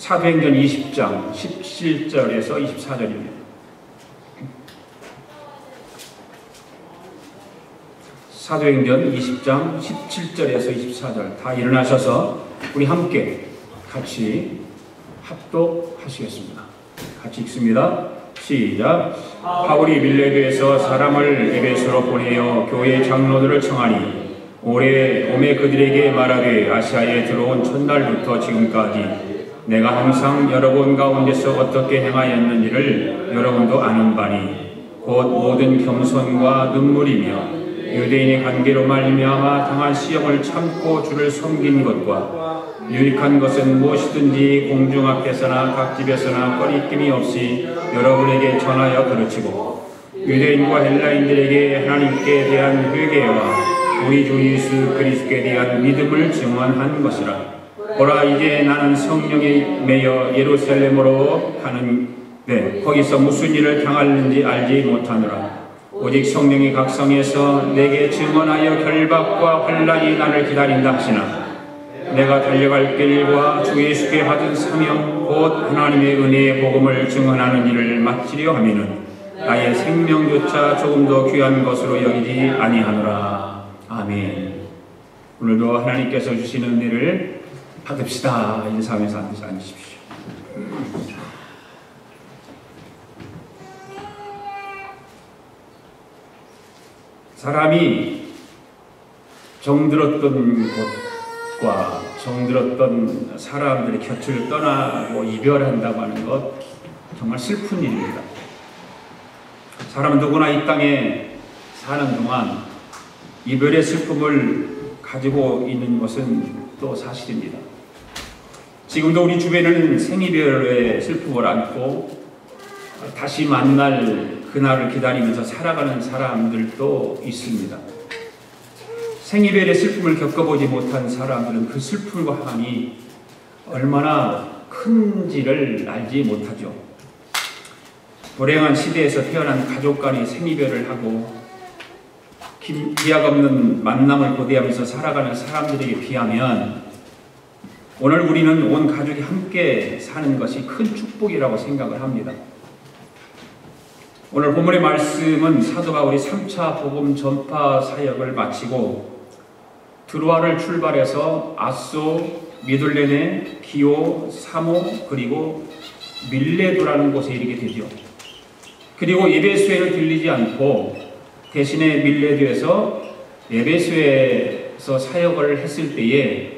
사도행전 20장 17절에서 24절입니다. 사도행전 20장 17절에서 24절 다 일어나셔서 우리 함께 같이 합독하시겠습니다. 같이 읽습니다. 시작. 바울이 밀레도에서 사람을 에베소로 보내어 교회 장로들을 청하니 오매 그들에게 말하되 아시아에 들어온 첫날부터 지금까지 내가 항상 여러분 가운데서 어떻게 행하였는지를 여러분도 아는 바니 곧 모든 겸손과 눈물이며 유대인의 관계로 말미암아 당한 시험을 참고 주를 섬긴 것과 유익한 것은 무엇이든지 공중 앞에서나 각 집에서나 꺼리낌이 없이 여러분에게 전하여 가르치고 유대인과 헬라인들에게 하나님께 대한 회개와 우리 주 예수 그리스도에 대한 믿음을 증언한 것이라. 보라, 이제 나는 성령에 매여 예루살렘으로 가는데 거기서 무슨 일을 당하는지 알지 못하노라. 오직 성령이 각성해서 내게 증언하여 결박과 환난이 나를 기다린다 하시나 내가 달려갈 길과 주 예수께 받은 사명 곧 하나님의 은혜의 복음을 증언하는 일을 마치려 하면은 나의 생명조차 조금 더 귀한 것으로 여기지 아니하노라. 아멘. 오늘도 하나님께서 주시는 은혜를 받읍시다. 인사하면서 앉으십시오. 사람이 정들었던 곳과 정들었던 사람들의 곁을 떠나고 이별한다고 하는 것 정말 슬픈 일입니다. 사람은 누구나 이 땅에 사는 동안 이별의 슬픔을 가지고 있는 것은 또 사실입니다. 지금도 우리 주변에는 생이별의 슬픔을 안고 다시 만날 그날을 기다리면서 살아가는 사람들도 있습니다. 생이별의 슬픔을 겪어보지 못한 사람들은 그 슬픔과 함이 얼마나 큰지를 알지 못하죠. 불행한 시대에서 태어난 가족 간의 생이별을 하고 기약 없는 만남을 고대하면서 살아가는 사람들에게 비하면 오늘 우리는 온 가족이 함께 사는 것이 큰 축복이라고 생각을 합니다. 오늘 본문의 말씀은 사도 바울이 3차 복음 전파 사역을 마치고 드로아를 출발해서 아소, 미둘레네, 기오, 사모 그리고 밀레도라는 곳에 이르게 되죠. 그리고 에베소에는 들리지 않고 대신에 밀레도에서 에베소에서 사역을 했을 때에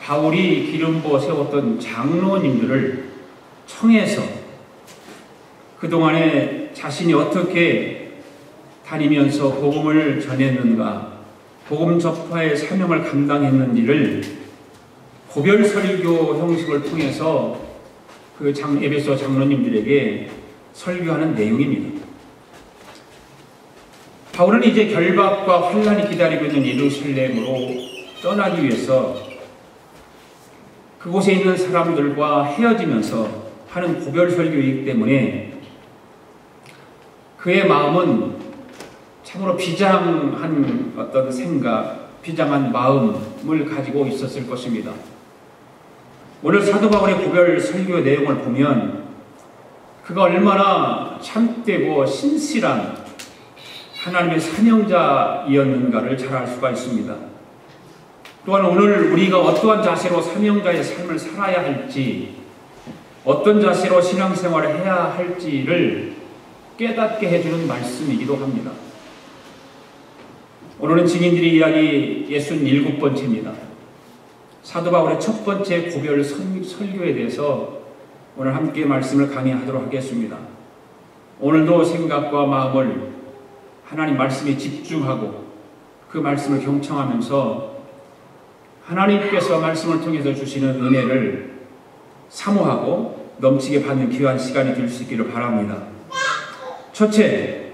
바울이 기름 부어 세웠던 장로님들을 청해서 그동안에 자신이 어떻게 다니면서 복음을 전했는가, 복음 전파의 사명을 감당했는지를 고별 설교 형식을 통해서 그 에베소 장로님들에게 설교하는 내용입니다. 바울은 이제 결박과 환난이 기다리고 있는 예루살렘으로 떠나기 위해서 그곳에 있는 사람들과 헤어지면서 하는 고별 설교이기 때문에 그의 마음은 참으로 비장한 어떤 생각, 비장한 마음을 가지고 있었을 것입니다. 오늘 사도 바울의 고별 설교 내용을 보면 그가 얼마나 참되고 신실한 하나님의 사명자이었는가를 잘 알 수가 있습니다. 또한 오늘 우리가 어떠한 자세로 사명자의 삶을 살아야 할지, 어떤 자세로 신앙생활을 해야 할지를 깨닫게 해주는 말씀이기도 합니다. 오늘은 증인들의 이야기 67번째입니다. 사도 바울의 첫 번째 고별 설교에 대해서 오늘 함께 말씀을 강의하도록 하겠습니다. 오늘도 생각과 마음을 하나님 말씀에 집중하고 그 말씀을 경청하면서 하나님께서 말씀을 통해서 주시는 은혜를 사모하고 넘치게 받는 귀한 시간이 될 수 있기를 바랍니다. 첫째,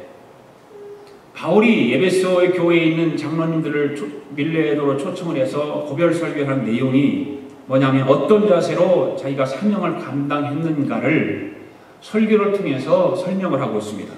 바울이 에베소의 교회에 있는 장로님들을 밀레도로 초청을 해서 고별 설교하는 내용이 뭐냐면 어떤 자세로 자기가 사명을 감당했는가를 설교를 통해서 설명을 하고 있습니다.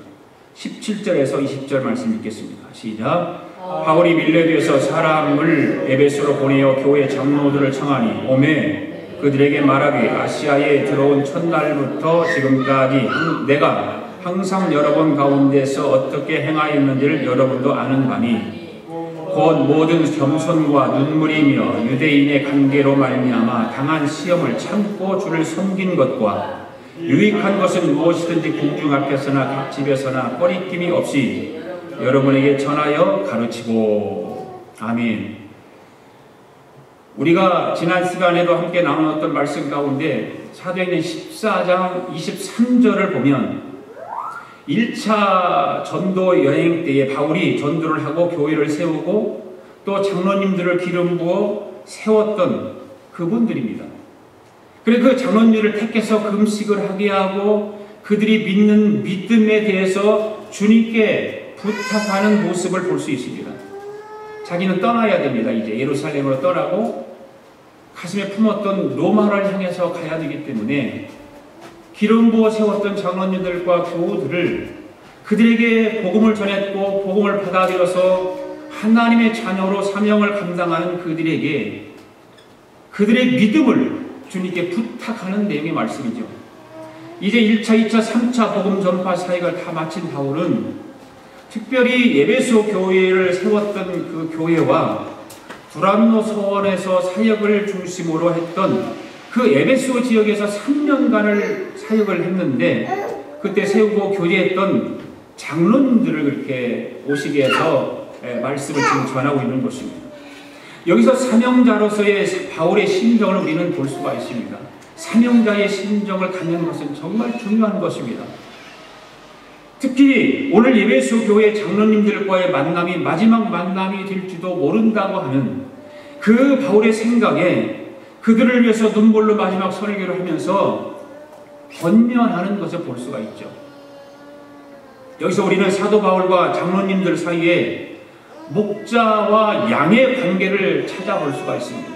17절에서 20절 말씀 읽겠습니다. 시작. 바울이 밀레도에서 사람을 에베소로 보내어 교회 장로들을 청하니 오매 그들에게 말하기 아시아에 들어온 첫날부터 지금까지 내가 항상 여러분 가운데서 어떻게 행하였는지를 여러분도 아는 바니 곧 모든 겸손과 눈물이며 유대인의 관계로 말미암아 당한 시험을 참고 주를 섬긴 것과 유익한 것은 무엇이든지 공중 앞에서나 각 집에서나 꺼리낌이 없이 여러분에게 전하여 가르치고. 아멘. 우리가 지난 시간에도 함께 나누었던 말씀 가운데 사도행전 14장 23절을 보면 1차 전도 여행 때에 바울이 전도를 하고 교회를 세우고 또 장로님들을 기름 부어 세웠던 그분들입니다. 그래서 그 장로님들을 택해서 금식을 하게 하고 그들이 믿는 믿음에 대해서 주님께 부탁하는 모습을 볼 수 있습니다. 자기는 떠나야 됩니다. 이제 예루살렘으로 떠나고 가슴에 품었던 로마를 향해서 가야 되기 때문에 기름 부어 세웠던 장로님들과 교우들을 그들에게 복음을 전했고 복음을 받아들여서 하나님의 자녀로 사명을 감당하는 그들에게 그들의 믿음을 주님께 부탁하는 내용의 말씀이죠. 이제 1차, 2차, 3차 복음 전파 사역을 다 마친 바울은 특별히 에베소 교회를 세웠던 그 교회와 두란노 서원에서 사역을 중심으로 했던 그 에베소 지역에서 3년간을 사역을 했는데 그때 세우고 교제했던 장로님들을 그렇게 오시게 해서 말씀을 지금 전하고 있는 것입니다. 여기서 사명자로서의 바울의 심정을 우리는 볼 수가 있습니다. 사명자의 심정을 갖는 것은 정말 중요한 것입니다. 특히 오늘 에베소 교회 장로님들과의 만남이 마지막 만남이 될지도 모른다고 하는 그 바울의 생각에 그들을 위해서 눈물로 마지막 설교를 하면서 권면하는 것을 볼 수가 있죠. 여기서 우리는 사도 바울과 장로님들 사이에 목자와 양의 관계를 찾아볼 수가 있습니다.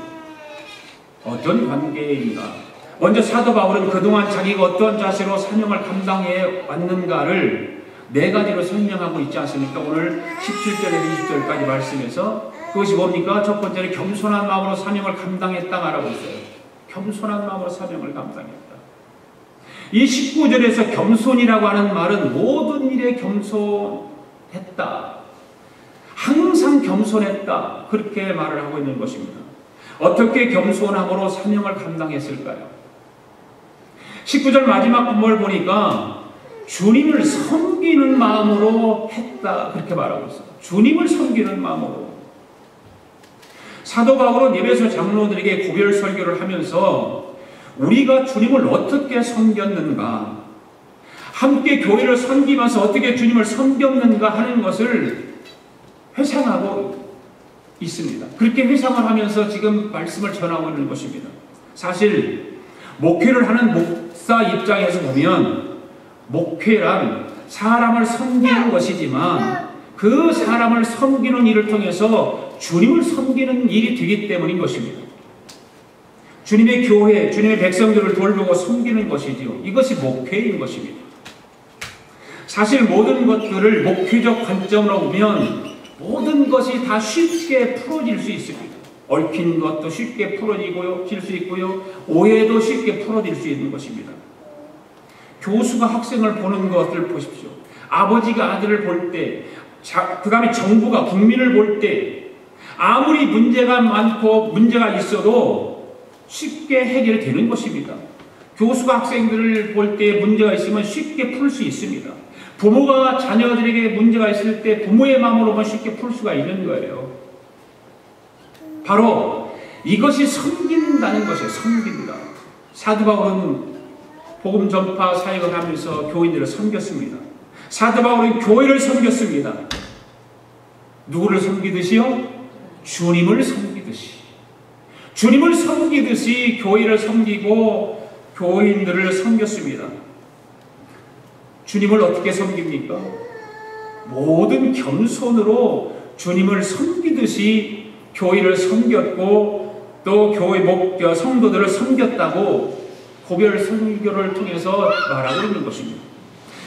어떤 관계인가? 먼저 사도 바울은 그동안 자기가 어떤 자세로 사명을 감당해 왔는가를 4가지로 설명하고 있지 않습니까? 오늘 17절에서 20절까지 말씀에서 그것이 뭡니까? 첫 번째는 겸손한 마음으로 사명을 감당했다 말하고 있어요. 겸손한 마음으로 사명을 감당했다. 이 19절에서 겸손이라고 하는 말은 모든 일에 겸손했다. 항상 겸손했다. 그렇게 말을 하고 있는 것입니다. 어떻게 겸손함으로 사명을 감당했을까요? 19절 마지막 부분을 보니까 주님을 섬기는 마음으로 했다. 그렇게 말하고 있어요. 주님을 섬기는 마음으로. 사도 바울은 에베소 장로들에게 고별 설교를 하면서 우리가 주님을 어떻게 섬겼는가, 함께 교회를 섬기면서 어떻게 주님을 섬겼는가 하는 것을 회상하고 있습니다. 그렇게 회상을 하면서 지금 말씀을 전하고 있는 것입니다. 사실 목회를 하는 목사 입장에서 보면 목회란 사람을 섬기는 것이지만 그 사람을 섬기는 일을 통해서 주님을 섬기는 일이 되기 때문인 것입니다. 주님의 교회, 주님의 백성들을 돌보고 섬기는 것이지요. 이것이 목회인 것입니다. 사실 모든 것들을 목회적 관점으로 보면 모든 것이 다 쉽게 풀어질 수 있습니다. 얽힌 것도 쉽게 풀어질 수 있고요. 오해도 쉽게 풀어질 수 있는 것입니다. 교수가 학생을 보는 것을 보십시오. 아버지가 아들을 볼 때, 그 다음에 정부가 국민을 볼 때 아무리 문제가 많고 문제가 있어도 쉽게 해결되는 것입니다. 교수가 학생들을 볼 때 문제가 있으면 쉽게 풀 수 있습니다. 부모가 자녀들에게 문제가 있을 때 부모의 마음으로만 쉽게 풀 수가 있는 거예요. 바로 이것이 섬긴다는 것이에요. 섬긴다. 사도 바울은 복음 전파 사역을 하면서 교인들을 섬겼습니다. 사도 바울은 교회를 섬겼습니다. 누구를 섬기듯이요? 주님을 섬기듯이. 주님을 섬기듯이 교회를 섬기고 교인들을 섬겼습니다. 주님을 어떻게 섬깁니까? 모든 겸손으로 주님을 섬기듯이 교회를 섬겼고 또 교회 성도들을 섬겼다고 고별 설교를 통해서 말하고 있는 것입니다.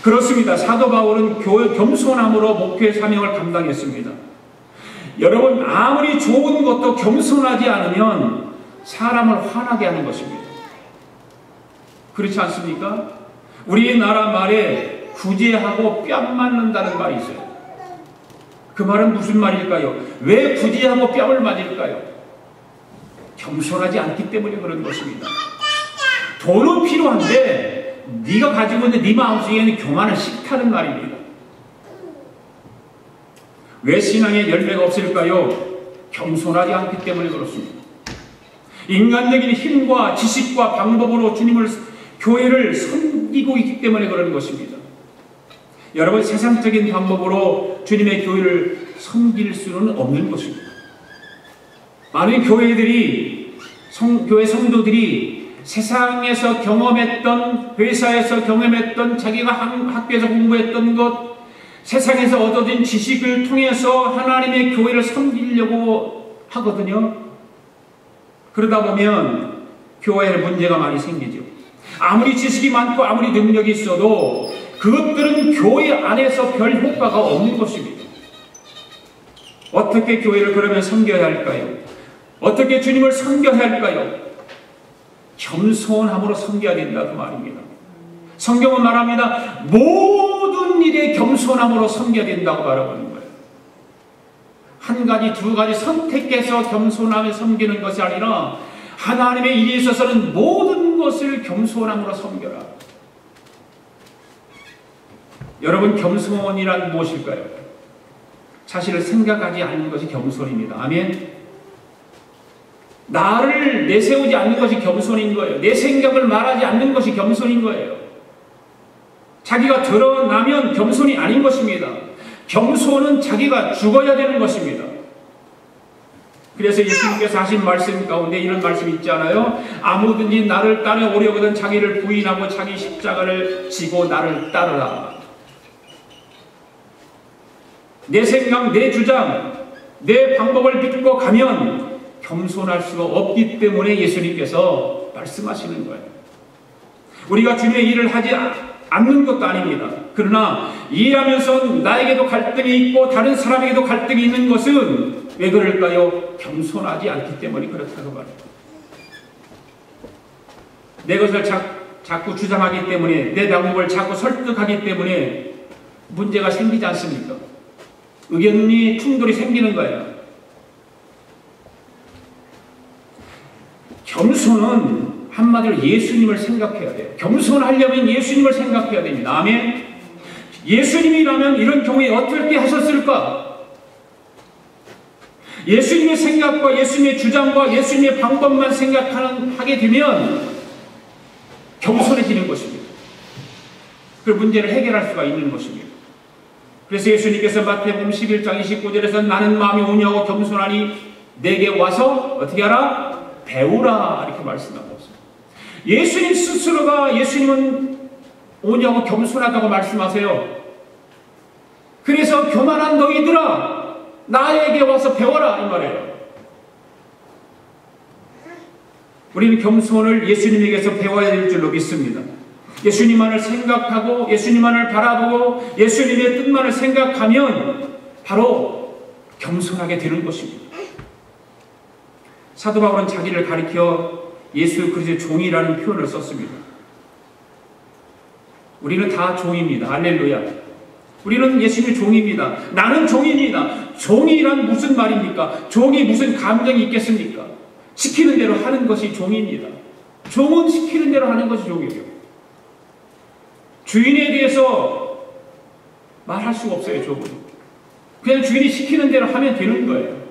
그렇습니다. 사도 바울은 겸손함으로 목회 사명을 감당했습니다. 여러분, 아무리 좋은 것도 겸손하지 않으면 사람을 화나게 하는 것입니다. 그렇지 않습니까? 우리나라 말에 구제하고 뺨 맞는다는 말이 있어요. 그 말은 무슨 말일까요? 왜 구제하고 뺨을 맞을까요? 겸손하지 않기 때문에 그런 것입니다. 돈은 필요한데 네가 가지고 있는 네 마음속에는 교만은 싫다는 말입니다. 왜 신앙에 열매가 없을까요? 겸손하지 않기 때문에 그렇습니다. 인간적인 힘과 지식과 방법으로 교회를 섬기고 있기 때문에 그런 것입니다. 여러분, 세상적인 방법으로 주님의 교회를 섬길 수는 없는 것입니다. 많은 교회 성도들이 세상에서 경험했던, 회사에서 경험했던, 자기가 학교에서 공부했던 것, 세상에서 얻어진 지식을 통해서 하나님의 교회를 섬기려고 하거든요. 그러다 보면 교회에 문제가 많이 생기죠. 아무리 지식이 많고 아무리 능력이 있어도 그것들은 교회 안에서 별 효과가 없는 것입니다. 어떻게 교회를 그러면 섬겨야 할까요? 어떻게 주님을 섬겨야 할까요? 겸손함으로 섬겨야 된다, 그 말입니다. 성경은 말합니다. 모든 일에 겸손함으로 섬겨야 된다고 말하는 거예요. 한 가지, 두 가지 선택해서 겸손함에 섬기는 것이 아니라 하나님의 일에 있어서는 모든 것을 겸손함으로 섬겨라. 여러분, 겸손이란 무엇일까요? 자신을 생각하지 않는 것이 겸손입니다. 아멘. 나를 내세우지 않는 것이 겸손인 거예요. 내 생각을 말하지 않는 것이 겸손인 거예요. 자기가 드러나면 겸손이 아닌 것입니다. 겸손은 자기가 죽어야 되는 것입니다. 그래서 예수님께서 하신 말씀 가운데 이런 말씀이 있지 않아요? 아무든지 나를 따라오려거든 자기를 부인하고 자기 십자가를 지고 나를 따르라. 내 생각, 내 주장, 내 방법을 믿고 가면 겸손할 수가 없기 때문에 예수님께서 말씀하시는 거예요. 우리가 주님의 일을 하지 않는 것도 아닙니다. 그러나 일하면서 나에게도 갈등이 있고 다른 사람에게도 갈등이 있는 것은 왜 그럴까요? 겸손하지 않기 때문에 그렇다고 말해요. 내 것을 자꾸 주장하기 때문에, 내 방법을 자꾸 설득하기 때문에 문제가 생기지 않습니까? 의견이 충돌이 생기는 거예요. 겸손은 한마디로 예수님을 생각해야 돼요. 겸손하려면 예수님을 생각해야 됩니다. 아멘. 예수님이라면 이런 경우에 어떻게 하셨을까? 예수님의 생각과 예수님의 주장과 예수님의 방법만 생각하게 되면 겸손해지는 것입니다. 그 문제를 해결할 수가 있는 것입니다. 그래서 예수님께서 마태복음 11장 29절에서 나는 마음이 온유하고 겸손하니 내게 와서 어떻게 하라? 배우라, 이렇게 말씀하고 있습니다. 예수님 스스로가 예수님은 온유하고 겸손하다고 말씀하세요. 그래서 교만한 너희들아 나에게 와서 배워라, 이 말이에요. 우리는 겸손을 예수님에게서 배워야 될 줄로 믿습니다. 예수님만을 생각하고 예수님만을 바라보고 예수님의 뜻만을 생각하면 바로 겸손하게 되는 것입니다. 사도 바울은 자기를 가리켜 예수 그리스도의 종이라는 표현을 썼습니다. 우리는 다 종입니다. 할렐루야. 우리는 예수님의 종입니다. 나는 종입니다. 종이란 무슨 말입니까? 종이 무슨 감정이 있겠습니까? 시키는 대로 하는 것이 종입니다. 종은 시키는 대로 하는 것이 종이에요. 주인에 대해서 말할 수가 없어요, 종은. 그냥 주인이 시키는 대로 하면 되는 거예요.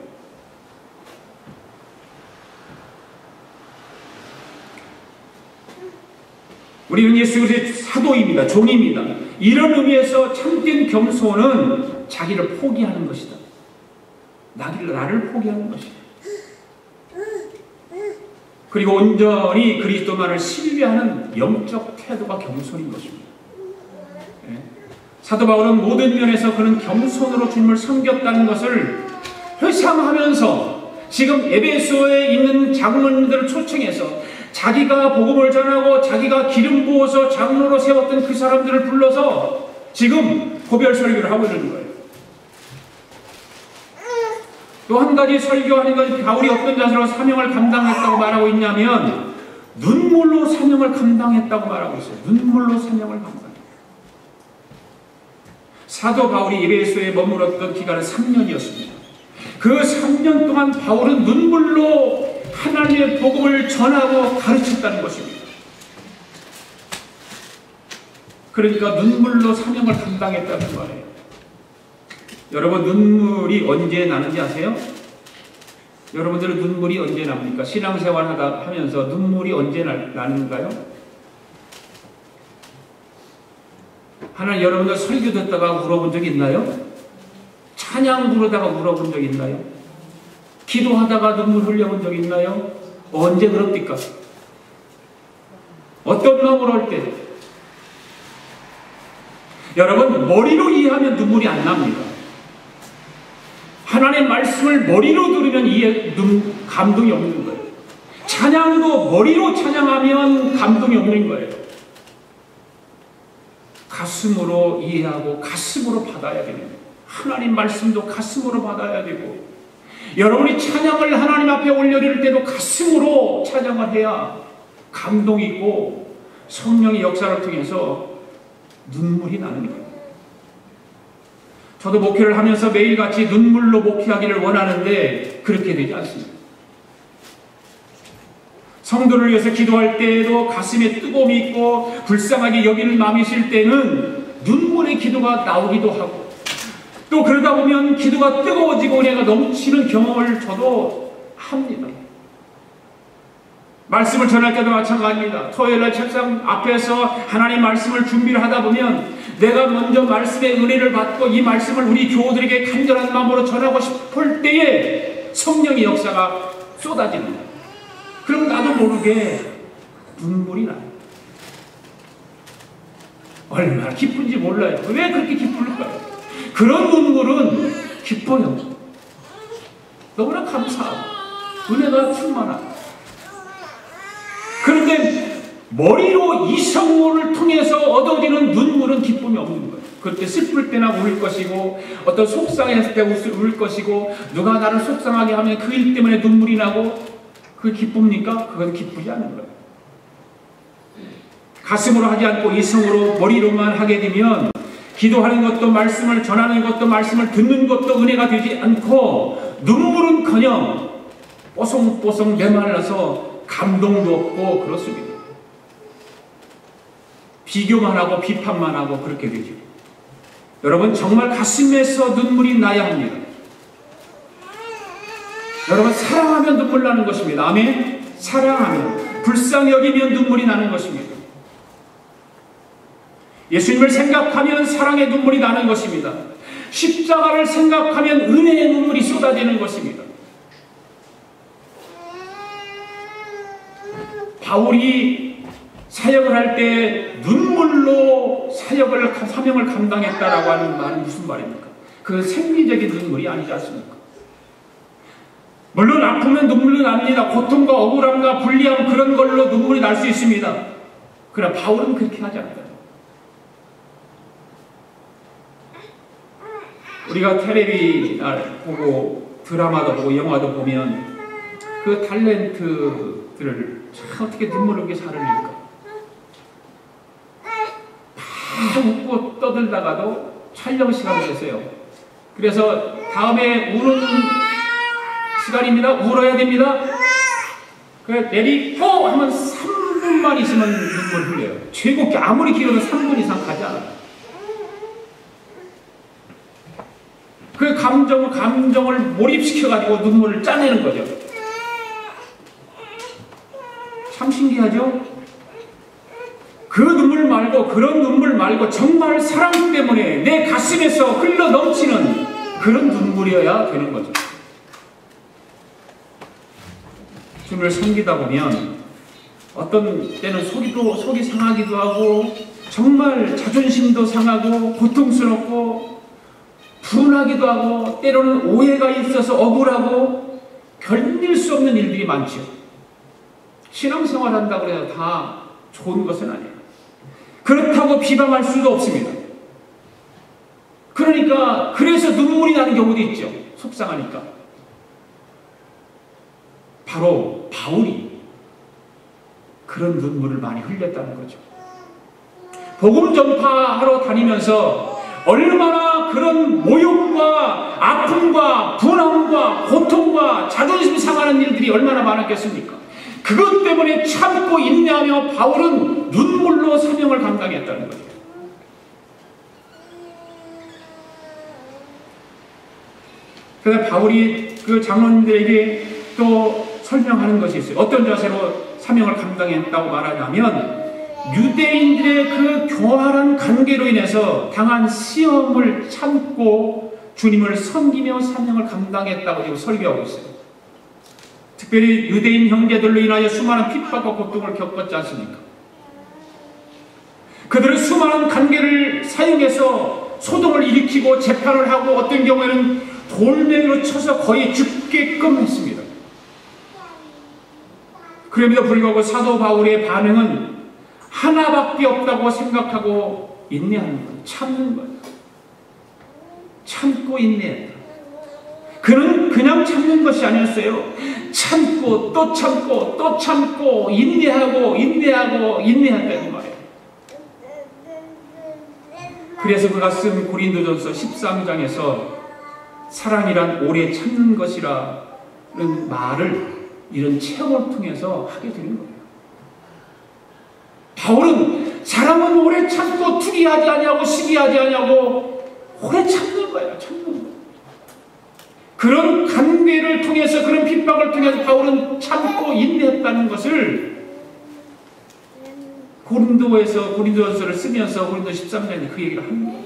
우리는 예수 그리스도의 사도입니다. 종입니다. 이런 의미에서 참된 겸손은 자기를 포기하는 것이다. 나를 포기하는 것이다. 그리고 온전히 그리스도만을 신뢰하는 영적 태도가 겸손인 것입니다. 네. 사도 바울은 모든 면에서 그는 겸손으로 주님을 섬겼다는 것을 회상하면서 지금 에베소에 있는 장로님들을 초청해서 자기가 복음을 전하고 자기가 기름 부어서 장로로 세웠던 그 사람들을 불러서 지금 고별 설교를 하고 있는 거예요. 또 한 가지 설교하는 건 바울이 어떤 자세로 사명을 감당했다고 말하고 있냐면 눈물로 사명을 감당했다고 말하고 있어요. 눈물로 사명을 감당했다. 사도 바울이 에베소에 머물렀던 기간은 3년이었습니다. 그 3년 동안 바울은 눈물로 하나님의 복음을 전하고 가르쳤다는 것입니다. 그러니까 눈물로 사명을 감당했다는 말이에요. 여러분, 눈물이 언제 나는지 아세요? 여러분들은 눈물이 언제 납니까? 신앙생활 하면서 눈물이 언제 나는가요? 하나 여러분들 설교 듣다가 울어본 적 있나요? 찬양 부르다가 울어본 적 있나요? 기도하다가 눈물 흘려본 적 있나요? 언제 그럽니까? 어떤 마음으로 할 때? 여러분, 머리로 이해하면 눈물이 안 납니다. 하나님의 말씀을 머리로 들으면 감동이 없는 거예요. 찬양도 머리로 찬양하면 감동이 없는 거예요. 가슴으로 이해하고 가슴으로 받아야 됩니다. 하나님 말씀도 가슴으로 받아야 되고, 여러분이 찬양을 하나님 앞에 올려드릴 때도 가슴으로 찬양을 해야 감동이 있고 성령의 역사를 통해서 눈물이 나는 거예요. 저도 목회를 하면서 매일같이 눈물로 목회하기를 원하는데 그렇게 되지 않습니다. 성도를 위해서 기도할 때에도 가슴에 뜨거움이 있고 불쌍하게 여기는 마음이 있을 때는 눈물의 기도가 나오기도 하고, 또 그러다 보면 기도가 뜨거워지고 은혜가 넘치는 경험을 저도 합니다. 말씀을 전할 때도 마찬가지입니다. 토요일날 책상 앞에서 하나님 말씀을 준비를 하다 보면 내가 먼저 말씀의 은혜를 받고 이 말씀을 우리 교우들에게 간절한 마음으로 전하고 싶을 때에 성령의 역사가 쏟아지는 거예요. 그럼 나도 모르게 눈물이 나요. 얼마나 기쁜지 몰라요. 왜 그렇게 기쁠까요? 그런 눈물은 기뻐요. 너무나 감사하고 은혜가 충만하고. 그런데 머리로 이성모를 통해서 얻어지는 눈물은 기쁨이 없는 거예요. 그때 슬플 때나 울 것이고, 어떤 속상했을 때 울 것이고, 누가 나를 속상하게 하면 그 일 때문에 눈물이 나고, 그게 기쁩니까? 그건 기쁘지 않은 거예요. 가슴으로 하지 않고 이성으로 머리로만 하게 되면 기도하는 것도 말씀을 전하는 것도 말씀을 듣는 것도 은혜가 되지 않고 눈물은커녕 뽀송뽀송 메말라서 감동도 없고 그렇습니다. 비교만 하고 비판만 하고 그렇게 되죠. 여러분, 정말 가슴에서 눈물이 나야 합니다. 여러분, 사랑하면 눈물 나는 것입니다. 아멘? 사랑하면, 불쌍히 여기면 눈물이 나는 것입니다. 예수님을 생각하면 사랑의 눈물이 나는 것입니다. 십자가를 생각하면 은혜의 눈물이 쏟아지는 것입니다. 바울이 사역을 할 때 눈물로 사명을 감당했다라고 하는 말은 무슨 말입니까? 그 생리적인 눈물이 아니지 않습니까? 물론 아프면 눈물이 납니다. 고통과 억울함과 불리함, 그런 걸로 눈물이 날 수 있습니다. 그러나 바울은 그렇게 하지 않아요. 우리가 텔레비를 보고 드라마도 보고 영화도 보면 그 탤런트들을 참 어떻게 눈물 없게 잘 흘릴까? 막 웃고 떠들다가도 촬영 시간이 됐어요. 그래서 다음에 우는 시간입니다. 울어야 됩니다. 그래 내리고 하면 3분만 있으면 눈물 흘려요. 최고 아무리 길어도 3분 이상 가지 않아요. 그 감정을 몰입시켜가지고 눈물을 짜내는 거죠. 참 신기하죠? 그 눈물 말고, 그런 눈물 말고 정말 사랑 때문에 내 가슴에서 흘러 넘치는 그런 눈물이어야 되는 거죠. 주님을 섬기다 보면 어떤 때는 속이 상하기도 하고, 정말 자존심도 상하고 고통스럽고 분하기도 하고, 때로는 오해가 있어서 억울하고 견딜 수 없는 일들이 많죠. 신앙생활 한다고 해서 다 좋은 것은 아니에요. 그렇다고 비방할 수도 없습니다. 그러니까 그래서 눈물이 나는 경우도 있죠. 속상하니까. 바로 바울이 그런 눈물을 많이 흘렸다는 거죠. 복음 전파하러 다니면서 얼마나 그런 모욕과 아픔과 분함과 고통과 자존심 상하는 일들이 얼마나 많았겠습니까? 그것 때문에 참고 인내하며 바울은 눈물로 사명을 감당했다는 거예요. 그래서 바울이 그 장로님들에게 또 설명하는 것이 있어요. 어떤 자세로 사명을 감당했다고 말하냐면 유대인들의 그 교활한 관계로 인해서 당한 시험을 참고 주님을 섬기며 사명을 감당했다고 지금 설교하고 있어요. 특별히 유대인 형제들로 인하여 수많은 핍박과 고통을 겪었지 않습니까? 그들은 수많은 관계를 사용해서 소동을 일으키고 재판을 하고 어떤 경우에는 돌멩이로 쳐서 거의 죽게끔 했습니다. 그럼에도 불구하고 사도 바울의 반응은 하나밖에 없다고 생각하고 인내하는 거예요. 참는 거예요. 참고 인내했다. 그는 그냥 참는 것이 아니었어요. 참고 또 참고 또 참고 인내하고 인내한다는 말이에요. 그래서 그가 쓴 고린도전서 13장에서 사랑이란 오래 참는 것이라는 말을 이런 체험을 통해서 하게 되는 거예요. 바울은 사람은 오래 참고 투기하지 아니하고 시기하지 아니하고 오래 참는 거예요. 참는 거예요. 그런 관계를 통해서 그런 핍박을 통해서 바울은 참고 인내했다는 것을 고린도전서를 쓰면서 고린도 13장에 그 얘기를 합니다.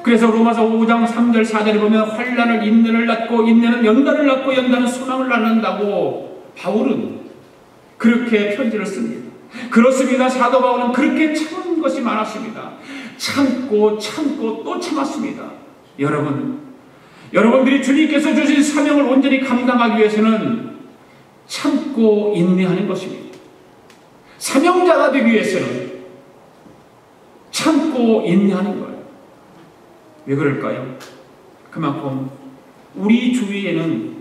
그래서 로마서 5장 3절 4절에 보면 환난을 인내를 낳고 인내는 연단을 낳고 연단은 소망을 낳는다고 바울은 그렇게 편지를 씁니다. 그렇습니다. 사도 바울은 그렇게 참은 것이 많았습니다. 참고 또 참았습니다. 여러분들이 주님께서 주신 사명을 온전히 감당하기 위해서는 참고 인내하는 것입니다. 사명자가 되기 위해서는 참고 인내하는 거예요. 왜 그럴까요? 그만큼 우리 주위에는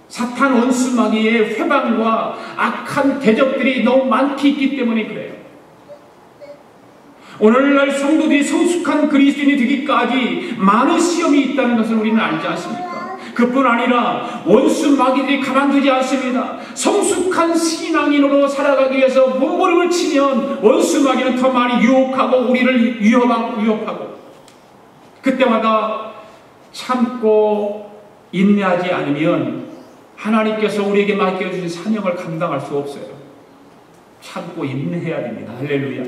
사탄 원수 마귀의 회방과 악한 대적들이 너무 많이 있기 때문에 그래요. 오늘날 성도들이 성숙한 그리스도인이 되기까지 많은 시험이 있다는 것을 우리는 알지 않습니까? 그뿐 아니라 원수 마귀들이 가만두지 않습니다. 성숙한 신앙인으로 살아가기 위해서 몸부림을 치면 원수 마귀는 더 많이 유혹하고 우리를 위협하고 그때마다 참고 인내하지 않으면 하나님께서 우리에게 맡겨주신 사명을 감당할 수 없어요. 참고 인내해야 됩니다. 할렐루야.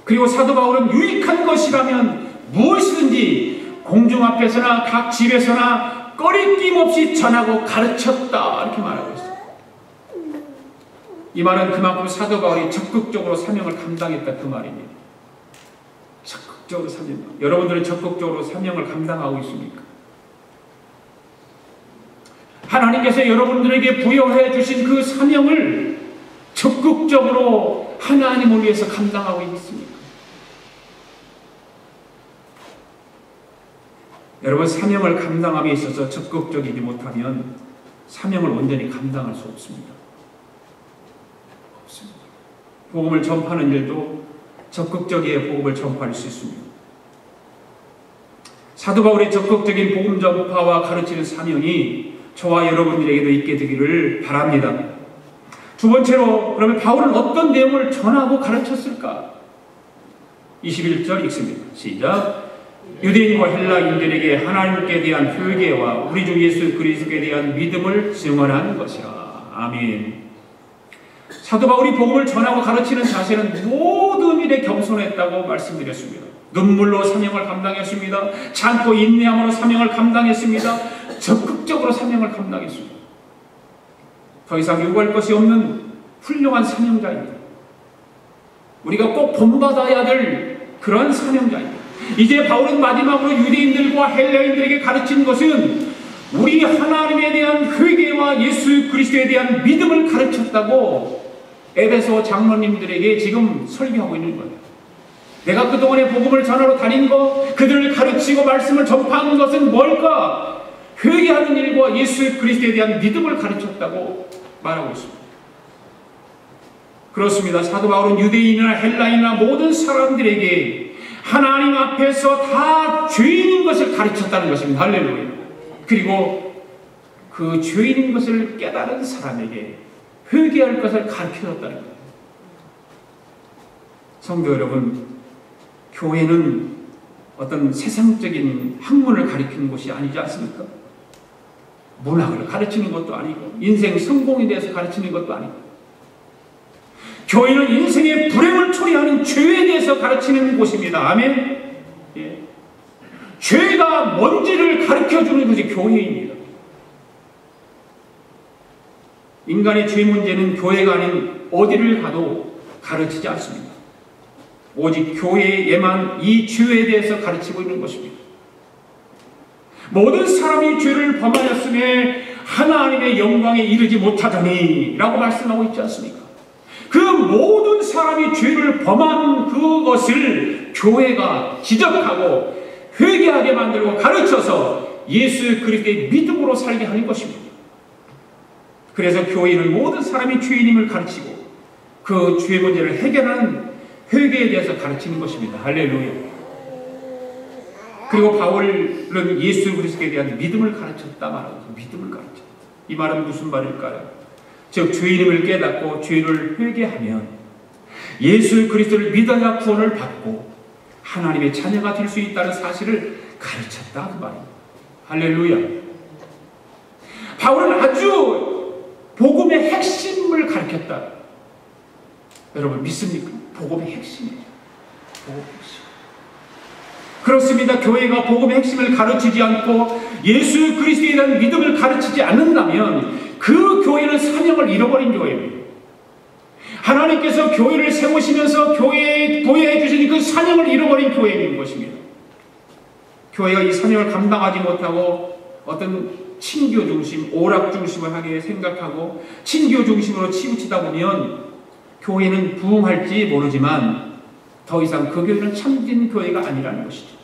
그리고 사도 바울은 유익한 것이라면 무엇이든지 공중 앞에서나 각 집에서나 꺼리낌 없이 전하고 가르쳤다 이렇게 말하고 있어요. 이 말은 그만큼 사도 바울이 적극적으로 사명을 감당했다 그 말입니다. 적극적으로 사명. 여러분들은 적극적으로 사명을 감당하고 있습니까? 하나님께서 여러분들에게 부여해 주신 그 사명을 적극적으로 하나님을 위해서 감당하고 있습니까? 여러분, 사명을 감당함에 있어서 적극적이지 못하면 사명을 온전히 감당할 수 없습니다. 없습니다. 복음을 전파하는 일도 적극적이어야 복음을 전파할 수 있습니다. 사도 바울의 적극적인 복음 전파와 가르치는 사명이 저와 여러분들에게도 있게 되기를 바랍니다. 두 번째로, 그러면 바울은 어떤 내용을 전하고 가르쳤을까? 21절 읽습니다. 시작. 유대인과 헬라인들에게 하나님께 대한 회개와 우리 주 예수 그리스도에 대한 믿음을 증언하는 것이라. 아멘. 사도 바울이 복음을 전하고 가르치는 자세는 모든 일에 겸손했다고 말씀드렸습니다. 눈물로 사명을 감당했습니다. 참고 인내함으로 사명을 감당했습니다. 적극적으로 사명을 감당했습니다. 더 이상 요구할 것이 없는 훌륭한 사명자입니다. 우리가 꼭 본받아야 될 그런 사명자입니다. 이제 바울은 마지막으로 유대인들과 헬라인들에게 가르친 것은 우리 하나님에 대한 회개와 예수 그리스도에 대한 믿음을 가르쳤다고 에베소 장로님들에게 지금 설교하고 있는 거예요. 내가 그동안에 복음을 전하러 다닌 거, 그들을 가르치고 말씀을 전파하는 것은 뭘까? 회개하는 일과 예수 그리스도에 대한 믿음을 가르쳤다고 말하고 있습니다. 그렇습니다. 사도 바울은 유대인이나 헬라인이나 모든 사람들에게 하나님 앞에서 다 죄인인 것을 가르쳤다는 것입니다. 할렐루야. 그리고 그 죄인인 것을 깨달은 사람에게 회개할 것을 가르쳐줬다는 거예요. 성도 여러분, 교회는 어떤 세상적인 학문을 가르치는 곳이 아니지 않습니까? 문학을 가르치는 것도 아니고 인생 성공에 대해서 가르치는 것도 아니고, 교회는 인생의 불행을 초래하는 죄에 대해서 가르치는 곳입니다. 아멘. 예. 죄가 뭔지를 가르쳐주는 것이 교회입니다. 인간의 죄 문제는 교회가 아닌 어디를 가도 가르치지 않습니다. 오직 교회에만 이 죄에 대해서 가르치고 있는 것입니다. 모든 사람이 죄를 범하였음에 하나님의 영광에 이르지 못하더니 라고 말씀하고 있지 않습니까? 그 모든 사람이 죄를 범한 그것을 교회가 지적하고 회개하게 만들고 가르쳐서 예수 그리스도의 믿음으로 살게 하는 것입니다. 그래서 교회는 모든 사람이 죄인임을 가르치고 그 죄 문제를 해결하는 회개에 대해서 가르치는 것입니다. 할렐루야. 그리고 바울은 예수 그리스도에 대한 믿음을 가르쳤다 말하고, 믿음을 가르쳤다. 이 말은 무슨 말일까요? 즉 죄인임을 깨닫고 죄를 회개하면 예수 그리스도를 믿어야 구원을 받고 하나님의 자녀가 될 수 있다는 사실을 가르쳤다 그 말입니다. 할렐루야. 바울은 아주 복음의 핵심을 가르쳤다. 여러분 믿습니까? 복음의 핵심이죠. 복음의 핵심. 그렇습니다. 교회가 복음의 핵심을 가르치지 않고 예수 그리스도에 대한 믿음을 가르치지 않는다면 그 교회는 사명을 잃어버린 교회입니다. 하나님께서 교회를 세우시면서 교회에 부여해 주신 그 사명을 잃어버린 교회인 것입니다. 교회가 이 사명을 감당하지 못하고 어떤 친교 중심, 오락 중심을 하게 생각하고 친교 중심으로 치우치다 보면 교회는 부흥할지 모르지만 더 이상 그 교회는 참진 교회가 아니라는 것이죠.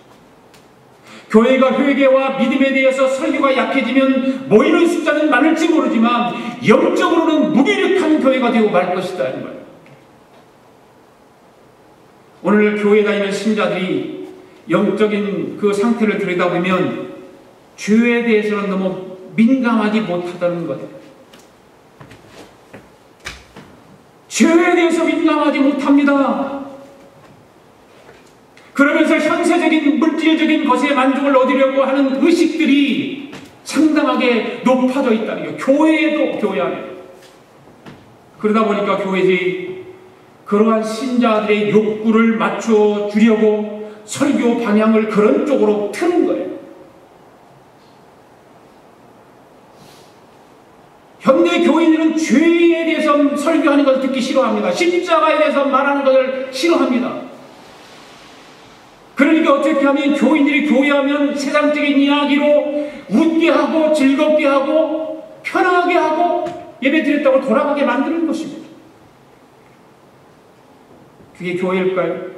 교회가 회개와 믿음에 대해서 설교가 약해지면 모이는 숫자는 많을지 모르지만 영적으로는 무기력한 교회가 되고 말 것이다 이 말이에요. 오늘 교회 다니는 신자들이 영적인 그 상태를 들여다보면 죄에 대해서는 너무 민감하지 못하다는 거예요. 죄에 대해서 민감하지 못합니다. 그러면서 현세적인 물질적인 것에 만족을 얻으려고 하는 의식들이 상당하게 높아져 있다는 거예요. 교회에도, 교회 안에. 그러다 보니까 교회들이 그러한 신자들의 욕구를 맞춰주려고 설교 방향을 그런 쪽으로 트는 거예요. 현대 교인들은 죄에 대해서 설교하는 것을 듣기 싫어합니다. 십자가에 대해서 말하는 것을 싫어합니다. 그러니까 어떻게 하면 교인들이 교회하면 세상적인 이야기로 웃게 하고 즐겁게 하고 편하게 하고 예배 드렸다고 돌아가게 만드는 것입니다. 그게 교회일까요?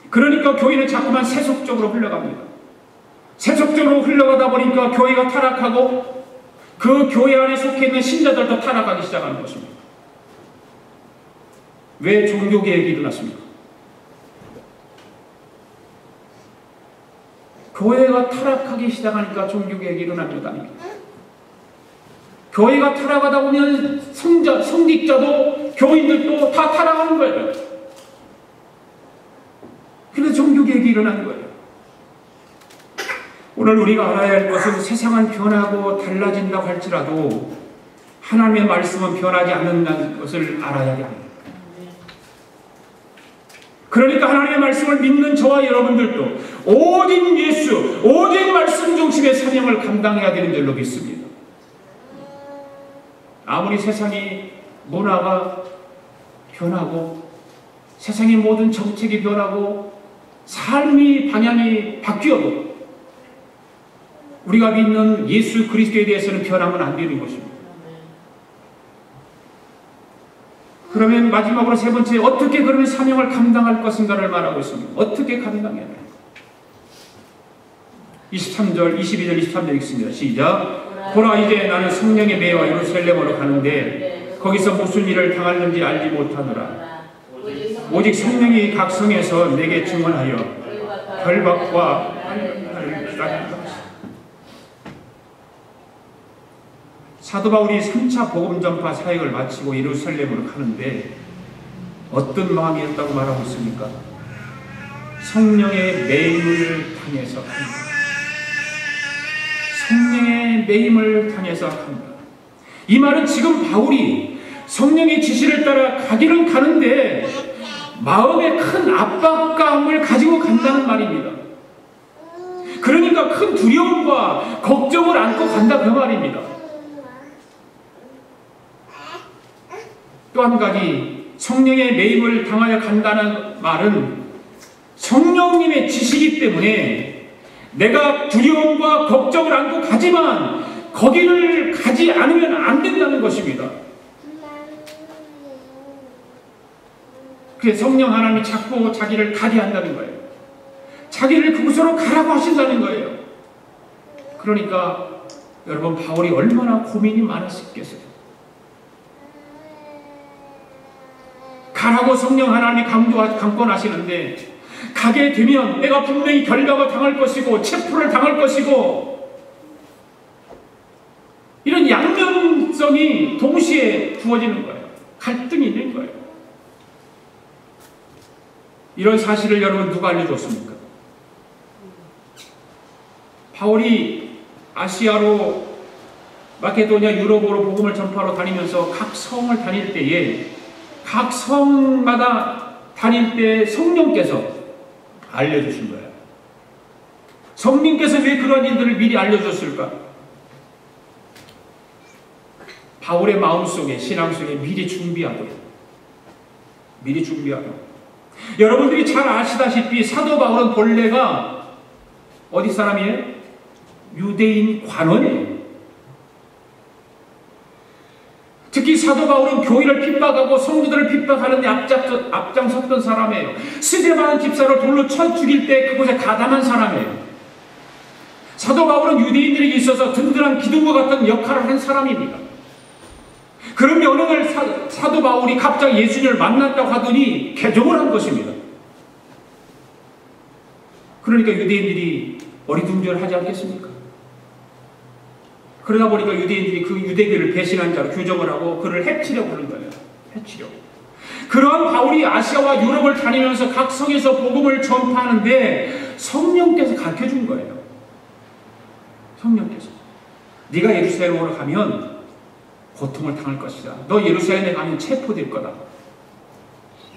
그러니까 교회는 자꾸만 세속적으로 흘러갑니다. 세속적으로 흘러가다 보니까 교회가 타락하고 그 교회 안에 속해 있는 신자들도 타락하기 시작하는 것입니다. 왜 종교개혁이 일어났습니까? 교회가 타락하기 시작하니까 종교개혁이 일어납니다. 교회가 타락하다 보면 성직자도 교인들도 다 타락하는 거예요. 그래서 종교개혁이 일어나는 거예요. 오늘 우리가 알아야 할 것은 세상은 변하고 달라진다고 할지라도 하나님의 말씀은 변하지 않는다는 것을 알아야 합니다. 그러니까 하나님의 말씀을 믿는 저와 여러분들도 오직 예수, 오직 말씀 중심의 사명을 감당해야 되는 줄로 믿습니다. 아무리 세상이 문화가 변하고 세상의 모든 정책이 변하고 삶의 방향이 바뀌어도 우리가 믿는 예수 그리스도에 대해서는 변하면 안 되는 것입니다. 그러면 마지막으로 세 번째, 어떻게 그러면 사명을 감당할 것인가를 말하고 있습니다. 어떻게 감당해야 돼요? 23절, 22절, 23절 읽습니다. 시작. 보라, 이제 나는 성령의 매와 예루살렘으로 가는데 거기서 무슨 일을 당하는지 알지 못하노라. 오직 성령이 각 성에서 내게 증언하여 결박과 환난을 기다린다. 사도 바울이 3차 복음 전파 사역을 마치고 예루살렘으로 가는데 어떤 마음이었다고 말하고 있습니까? 성령의 매임을 당해서 간다. 성령의 매임을 당해서 간다. 이 말은 지금 바울이 성령의 지시를 따라 가기는 가는데 마음에 큰 압박감을 가지고 간다는 말입니다. 그러니까 큰 두려움과 걱정을 안고 간다, 그 말입니다. 또 한 가지, 성령의 매임을 당하여 간다는 말은 성령님의 지시이기 때문에 내가 두려움과 걱정을 안고 가지만 거기를 가지 않으면 안 된다는 것입니다. 그래서 성령 하나님이 자꾸 자기를 가게 한다는 거예요. 자기를 그곳으로 가라고 하신다는 거예요. 그러니까 여러분, 바울이 얼마나 고민이 많았겠어요. 가라고 성령 하나님이 강권하시는데 가게 되면 내가 분명히 결박을 당할 것이고 체포를 당할 것이고 이런 양면성이 동시에 주어지는 거예요. 갈등이 있는 거예요. 이런 사실을 여러분 누가 알려줬습니까? 바울이 아시아로, 마케도니아, 유럽으로 복음을 전파로 다니면서 각 성을 다닐 때에 각 성마다 다닐 때 성령께서 알려주신 거예요. 성령께서 왜 그런 일들을 미리 알려줬을까? 바울의 마음속에, 신앙 속에 미리 준비하도록. 여러분들이 잘 아시다시피 사도 바울은 본래가 어디 사람이에요? 유대인 관원이에요. 특히 사도 바울은 교회를 핍박하고 성도들을 핍박하는 데 앞장섰던 사람이에요. 스데반 집사를 돌로 쳐 죽일 때 그곳에 가담한 사람이에요. 사도 바울은 유대인들에게 있어서 든든한 기둥과 같은 역할을 한 사람입니다. 그런데 어느 날 사도 바울이 갑자기 예수님을 만났다고 하더니 개종을 한 것입니다. 그러니까 유대인들이 어리둥절하지 않겠습니까? 그러다 보니까 유대인들이 그 유대교를 배신한 자로 규정을 하고 그를 해치려고 하는 거예요. 해치려고. 그러한 바울이 아시아와 유럽을 다니면서 각 성에서 복음을 전파하는데 성령께서 가르쳐준 거예요. 성령께서. 네가 예루살렘으로 가면 고통을 당할 것이다. 너 예루살렘에 가면 체포될 거다.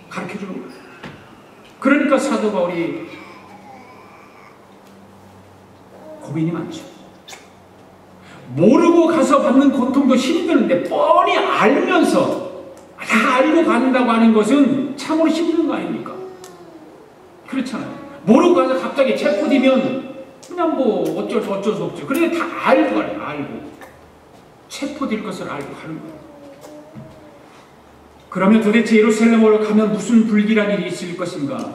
가르쳐주는 거예요. 그러니까 사도 바울이 고민이 많죠. 모르고 가서 받는 고통도 힘드는데 뻔히 알면서 다 알고 간다고 하는 것은 참으로 힘든 거 아닙니까? 그렇잖아요. 모르고 가서 갑자기 체포되면 그냥 뭐 어쩔 수 없죠. 그런데 다 알고 가요. 알고. 체포될 것을 알고 가는 거예요. 그러면 도대체 예루살렘으로 가면 무슨 불길한 일이 있을 것인가?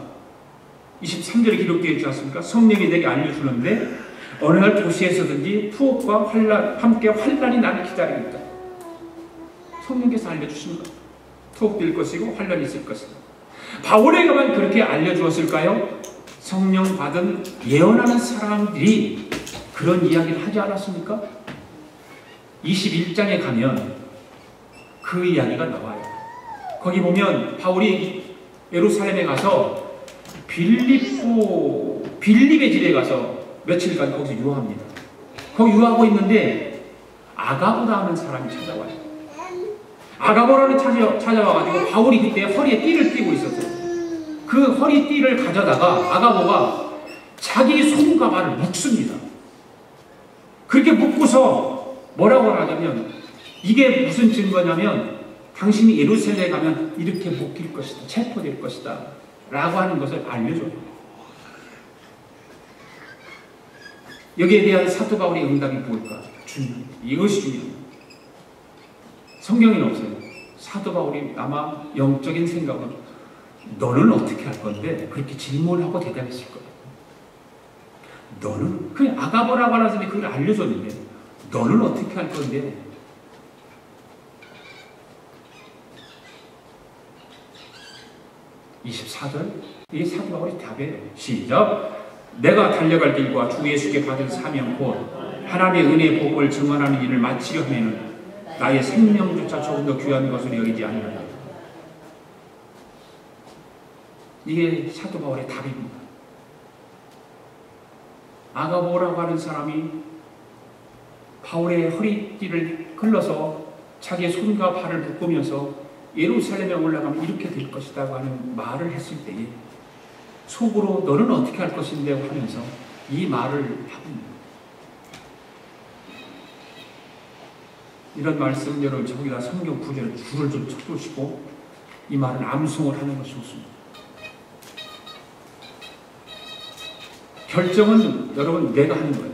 23절에 기록되어 있지 않습니까? 성령이 내게 알려주는데 어느 날 도시에서든지 투옥과 함께 환난이 나를 기다리고 있다. 성령께서 알려주신 것. 투옥될 것이고 환난이 있을 것이다. 바울에게만 그렇게 알려주었을까요? 성령 받은 예언하는 사람들이 그런 이야기를 하지 않았습니까? 21장에 가면 그 이야기가 나와요. 거기 보면 바울이 예루살렘에 가서 빌립의 집에 가서 며칠간 거기서 유화합니다. 거기 유화하고 있는데 아가보라 하는 사람이 찾아와요. 아가보라는 찾아와가지고 바울이 그때 허리에 띠를 띠고 있었어요. 그 허리띠를 가져다가 아가보가 자기 손과 발을 묶습니다. 그렇게 묶고서 뭐라고 하냐면 이게 무슨 증거냐면 당신이 예루살렘에 가면 이렇게 묶일 것이다. 체포될 것이다. 라고 하는 것을 알려줘요. 여기에 대한 사도 바울의 응답이 뭘까? 중요해요. 이것이 중요해요. 성경에는 없어요. 사도 바울이 아마 영적인 생각은 너는 어떻게 할 건데 그렇게 질문하고 대답했을 거예요. 너는 그냥 아가보라고 하는 사람이 그걸 알려줬는데 너는 어떻게 할 건데? (24절) 이게 사도 바울의 답이에요. 시작. 내가 달려갈 길과 주 예수께 받은 사명 곧 하나님의 은혜의 복음을 증언하는 일을 마치려 하면 나의 생명조차 조금 더 귀한 것으로 여기지 아니하리라. 이게 사도 바울의 답입니다. 아가보라고 하는 사람이 바울의 허리띠를 끌어서 자기의 손과 발을 묶으면서 예루살렘에 올라가면 이렇게 될 것이라고 하는 말을 했을 때에 속으로 너는 어떻게 할 것인데 하면서 이 말을 합니다. 이런 말씀 여러분 저기다 성경 구절에 줄을 좀 쳐두시고 이 말은 암송을 하는 것이 좋습니다. 결정은 여러분 내가 하는 거예요.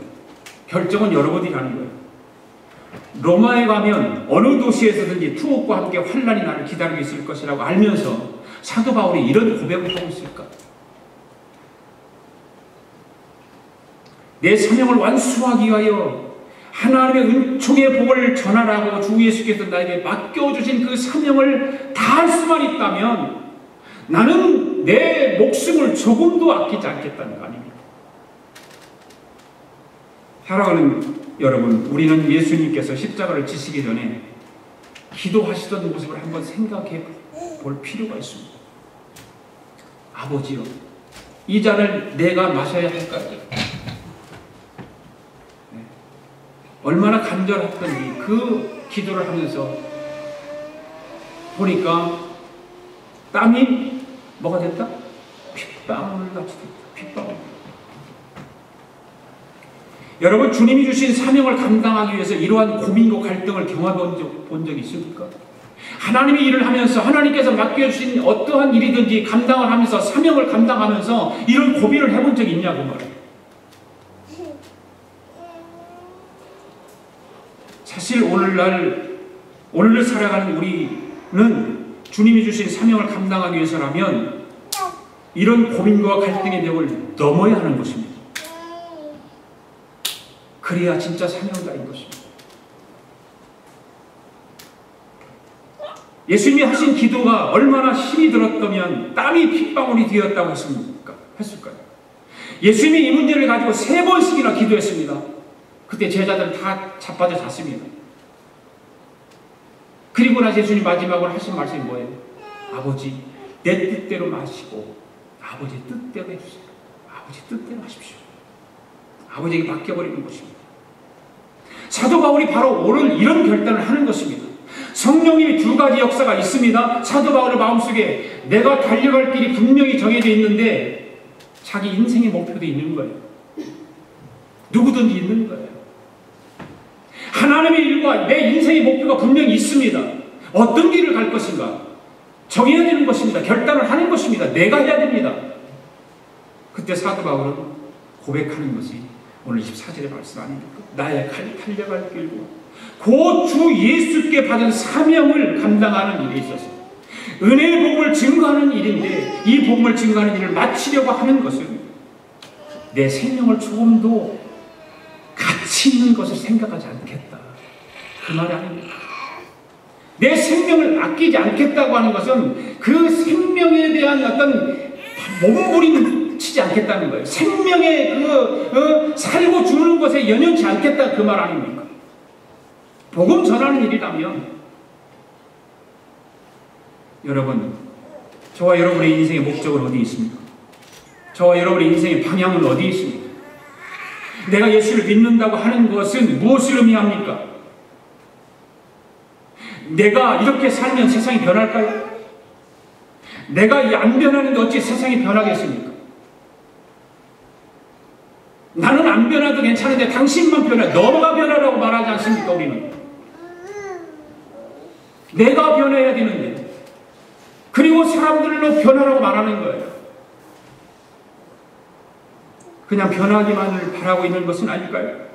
결정은 여러분이 하는 거예요. 로마에 가면 어느 도시에서든지 투옥과 함께 환란이 나를 기다리고 있을 것이라고 알면서 사도 바울이 이런 고백을 하고 있을까? 내 사명을 완수하기 위하여 하나님의 은총의 복을 전하라고 주 예수께서 나에게 맡겨주신 그 사명을 다할 수만 있다면 나는 내 목숨을 조금도 아끼지 않겠다는 거 아닙니까? 사랑하는 여러분, 우리는 예수님께서 십자가를 지시기 전에 기도하시던 모습을 한번 생각해 볼 필요가 있습니다. 아버지요, 이 잔을 내가 마셔야 할까요? 네. 얼마나 간절했던지 그 기도를 하면서 보니까 땀이 뭐가 됐다? 핏방울 같이 됐다. 핏방울. 여러분, 주님이 주신 사명을 감당하기 위해서 이러한 고민과 갈등을 경험해본 적이 있습니까? 하나님의 일을 하면서 하나님께서 맡겨주신 어떠한 일이든지 감당을 하면서 사명을 감당하면서 이런 고민을 해본 적이 있냐고 말이에요. 사실 오늘을 살아가는 우리는 주님이 주신 사명을 감당하기 위해서라면 이런 고민과 갈등의 벽을 넘어야 하는 것입니다. 그래야 진짜 사명자인 것입니다. 예수님이 하신 기도가 얼마나 힘이 들었다면 땀이 핏방울이 되었다고 했을까요? 예수님이 이 문제를 가지고 3번씩이나 기도했습니다. 그때 제자들은 다 자빠져 잤습니다. 그리고 나서 예수님 마지막으로 하신 말씀이 뭐예요? 아버지, 내 뜻대로 마시고 아버지 뜻대로 해주세요. 아버지 뜻대로 하십시오. 아버지에게 맡겨버리는 것입니다. 사도 바울이 바로 오늘 이런 결단을 하는 것입니다. 성령님이 2가지 역사가 있습니다. 사도 바울의 마음속에 내가 달려갈 길이 분명히 정해져 있는데 자기 인생의 목표도 있는 거예요. 누구든지 있는 거예요. 하나님의 일과 내 인생의 목표가 분명히 있습니다. 어떤 길을 갈 것인가 정해야 되는 것입니다. 결단을 하는 것입니다. 내가 해야 됩니다. 그때 사도 바울은 고백하는 것이 오늘 24절의 말씀 아닙니까? 나의 달려갈 길고 곧 주 예수께 받은 사명을 감당하는 일에 있어서 은혜의 복음을 증거하는 일인데 이 복음을 증거하는 일을 마치려고 하는 것은 내 생명을 조금도 가치 있는 것을 생각하지 않겠다. 그 말이 아닙니다. 내 생명을 아끼지 않겠다고 하는 것은 그 생명에 대한 어떤 몸부림치지 않겠다는 거예요. 생명의 살고 죽는 것에 연연치 않겠다 그 말 아닙니까? 복음 전하는 일이라면 여러분, 저와 여러분의 인생의 목적은 어디 있습니까? 저와 여러분의 인생의 방향은 어디 있습니까? 내가 예수를 믿는다고 하는 것은 무엇을 의미합니까? 내가 이렇게 살면 세상이 변할까요? 내가 안 변하는데 어찌 세상이 변하겠습니까? 나는 안 변해도 괜찮은데 당신만 변해. 너가 변하라고 말하지 않습니까? 우리는 내가 변해야 되는데 그리고 사람들로 변하라고 말하는 거예요. 그냥 변하기만을 바라고 있는 것은 아닐까요?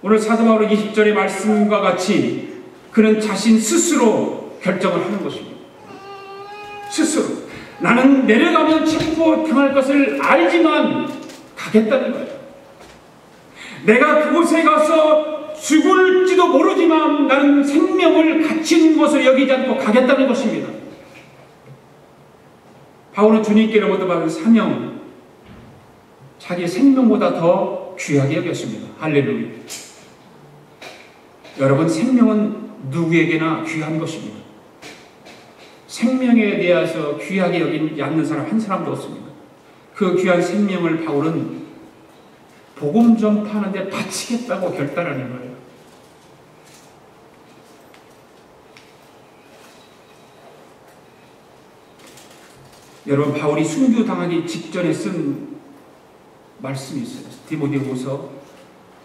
오늘 사도 바울의 20절의 말씀과 같이 그는 자신 스스로 결정을 하는 것입니다. 스스로 나는 내려가면 체포당할 것을 알지만 가겠다는 거예요. 내가 그곳에 가서 죽을지도 모르지만 나는 생명을 가치 있는 것으로 여기지 않고 가겠다는 것입니다. 바울은 주님께로부터 받은 사명, 자기 생명보다 더 귀하게 여겼습니다. 할렐루야. 여러분, 생명은 누구에게나 귀한 것입니다. 생명에 대해서 귀하게 여기지 않는 사람 한 사람도 없습니다. 그 귀한 생명을 바울은 복음 전파하는 데 바치겠다고 결단하는 거예요. 여러분, 바울이 순교당하기 직전에 쓴 말씀이 있어요. 디모데후서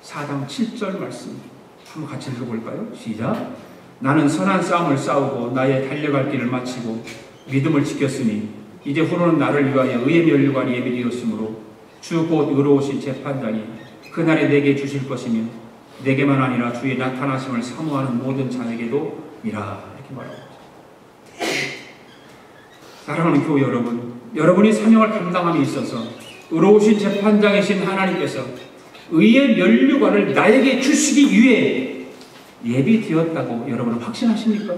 4장 7절 말씀 한번 같이 읽어볼까요? 시작. 나는 선한 싸움을 싸우고 나의 달려갈 길을 마치고 믿음을 지켰으니 이제 후로는 나를 위하여 의의 면류관이 예비되었으므로 주 곧 의로우신 재판장이 그날에 내게 주실 것이며 내게만 아니라 주의 나타나심을 사모하는 모든 자에게도 이라. 이렇게 말합니다. 사랑하는 교회 여러분, 여러분이 사명을 감당함에 있어서 의로우신 재판장이신 하나님께서 의의 면류관을 나에게 주시기 위해 예비되었다고 여러분은 확신하십니까?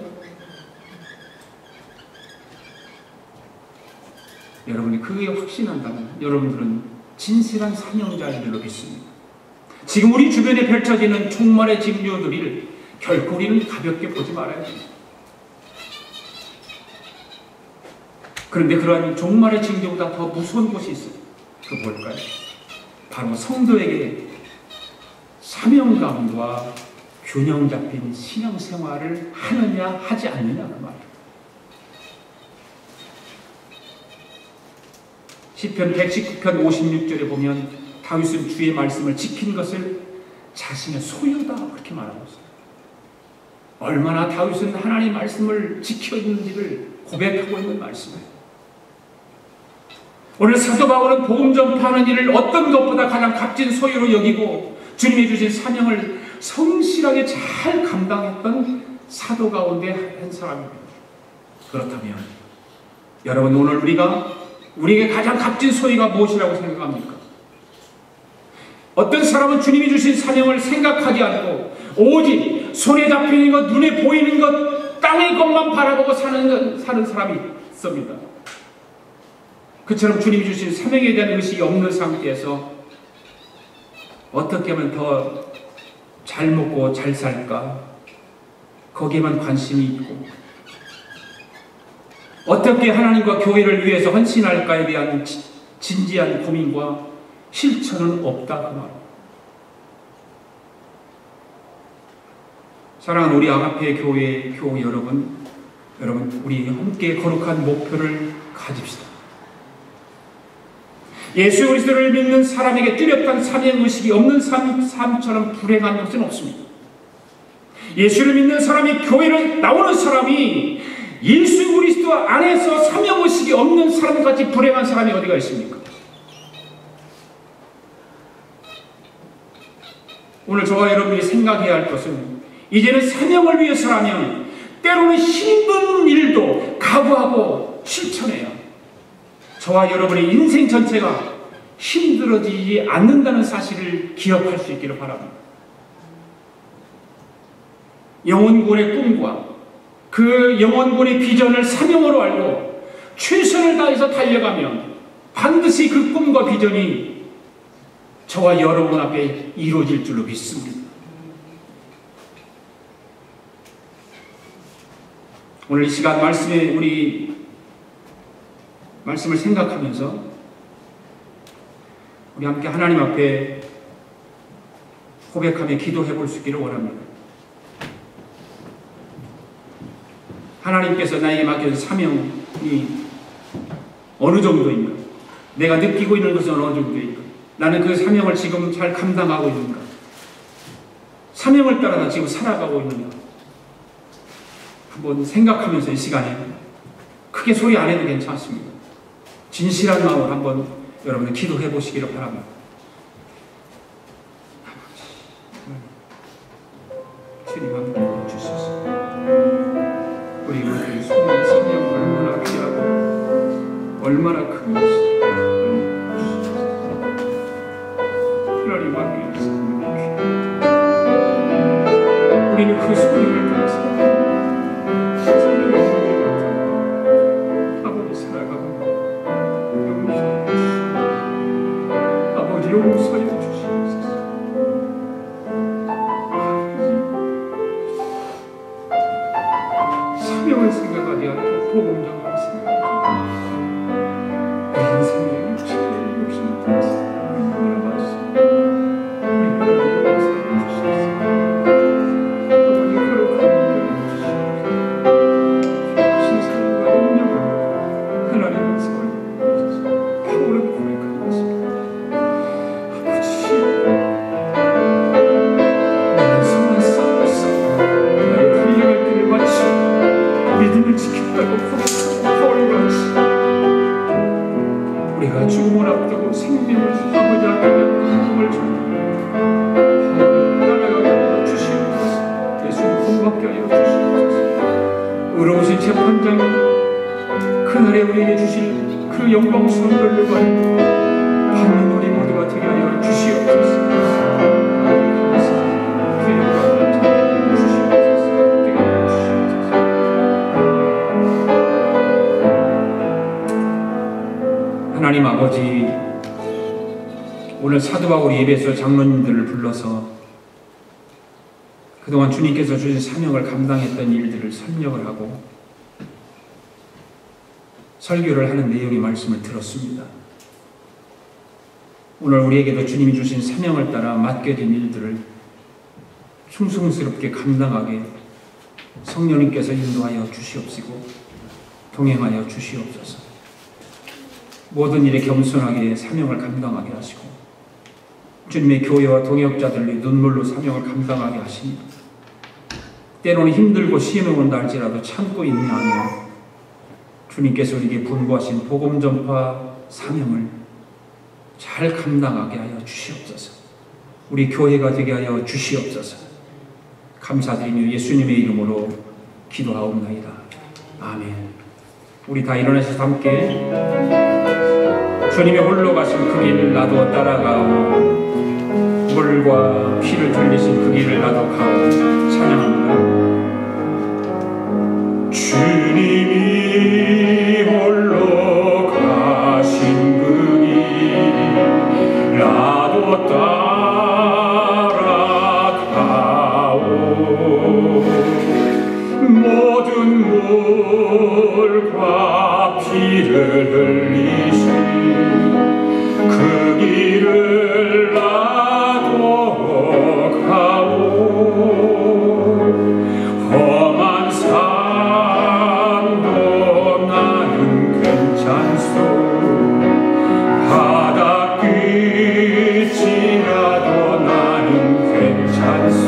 여러분이 그게 확신한다면 여러분들은 진실한 사명자인 줄로 믿습니다. 지금 우리 주변에 펼쳐지는 종말의 징조들을 결코 우리는 가볍게 보지 말아야 됩니다. 그런데 그러한 종말의 징조보다 더 무서운 것이 있어요. 그 뭘까요? 바로 성도에게 사명감과 균형 잡힌 신앙생활을 하느냐 하지 않느냐는 말이에요. 시편 119편 56절에 보면 다윗은 주의 말씀을 지킨 것을 자신의 소유다 그렇게 말하고 있어요. 얼마나 다윗은 하나님의 말씀을 지켜 있는지를 고백하고 있는 말씀이에요. 오늘 사도 바울은 복음 전파하는 일을 어떤 것보다 가장 값진 소유로 여기고 주님이 주신 사명을 성실하게 잘 감당했던 사도 가운데 한 사람입니다. 그렇다면 여러분, 오늘 우리에게 가장 값진 소유가 무엇이라고 생각합니까? 어떤 사람은 주님이 주신 사명을 생각하지 않고 오직 손에 잡히는 것, 눈에 보이는 것, 땅의 것만 바라보고 사는 사람이 있습니다. 그처럼 주님이 주신 사명에 대한 의식이 없는 상태에서 어떻게 하면 더 잘 먹고 잘 살까? 거기에만 관심이 있고 어떻게 하나님과 교회를 위해서 헌신할까에 대한 진지한 고민과 실천은 없다 그 말. 사랑하는 우리 아가페 교회 여러분, 우리 함께 거룩한 목표를 가집시다. 예수 그리스도를 믿는 사람에게 뚜렷한 사명의식이 없는 삶처럼 불행한 것은 없습니다. 예수를 믿는 사람이 교회로 나오는 사람이 예수 그리스도 안에서 사명의식이 없는 사람같이 불행한 사람이 어디가 있습니까? 오늘 저와 여러분이 생각해야 할 것은 이제는 사명을 위해서라면 때로는 힘든 일도 각오하고 실천해요. 저와 여러분의 인생 전체가 힘들어지지 않는다는 사실을 기억할 수 있기를 바랍니다. 영혼군의 꿈과 그 영혼군의 비전을 사명으로 알고 최선을 다해서 달려가면 반드시 그 꿈과 비전이 저와 여러분 앞에 이루어질 줄로 믿습니다. 오늘 이 시간 우리 말씀을 생각하면서 우리 함께 하나님 앞에 고백하며 기도해 볼 수 있기를 원합니다. 하나님께서 나에게 맡겨진 사명이 어느 정도인가? 내가 느끼고 있는 것은 어느 정도인가? 나는 그 사명을 지금 잘 감당하고 있는가? 사명을 따라 나 지금 살아가고 있는가? 한번 생각하면서 이 시간에 크게 소리 안 해도 괜찮습니다. 진실한 마음으로 한번 여러분은 기도해 보시기를 바랍니다. 주님 함께 주셔서 우리 사명이 얼마나 귀하고 얼마나 큰 것인지 하나님 함께 주셔서 생명을 생각하게 하고 복음 전파를 생각하게 하고 인생의 욕심을 통해서 우리 받으시고 우리 하나님을 살아주시옵소서. 또한 거룩한 교회를 주시옵소서. 크신 사랑과 능력을 하나님의 손을 주셔서 평온하게 고백하는 것입니다. 아버지 나는 선한 싸움을 싸워 나의 분량의 길을 마치고 믿음을 지켰다고 고백하고 바울같이 우리가 죽음을 앞두고 생명을 아버지 앞에 행복을 주는 바울을 따라가게 하여 주시옵소서. 예수님 본받게 하여 주시옵소서. 의로우신 재판장이 그날에 우리에게 주실 그 영광스러운 놀라고 받는 우리 모두가 되게 하여 주시옵소서. 그 영광을 주시옵소서. 되게 하여 주시옵소서. 하나님 아버지, 오늘 사도 바울이 예배소 장로님들을 불러서 그동안 주님께서 주신 사명을 감당했던 일들을 설명을 하고 설교를 하는 내용의 말씀을 들었습니다. 오늘 우리에게도 주님이 주신 사명을 따라 맡겨진 일들을 충성스럽게 감당하게 성령님께서 인도하여 주시옵시고 동행하여 주시옵소서. 모든 일에 겸손하게 사명을 감당하게 하시고 주님의 교회와 동역자들의 눈물로 사명을 감당하게 하시니 때로는 힘들고 시험이 온다 할지라도 참고 인내하며 주님께서 우리에게 분부하신 복음 전파 사명을 잘 감당하게 하여 주시옵소서. 우리 교회가 되게 하여 주시옵소서. 감사드리며 예수님의 이름으로 기도하옵나이다. 아멘. 우리 다 일어나셔서 함께 주님의 홀로 가신 그 길을 나도 따라가오, 물과 피를 흘리신 그 길을 나도 가오. 찬양합니다. 주님이 홀로 가신 그 길 나도 따라가오. 모든 물과 피를 흘리신 그 길을 나도 가오. 험한 산도 나는 괜찮소. 바닷빛이라도 나는 괜찮소.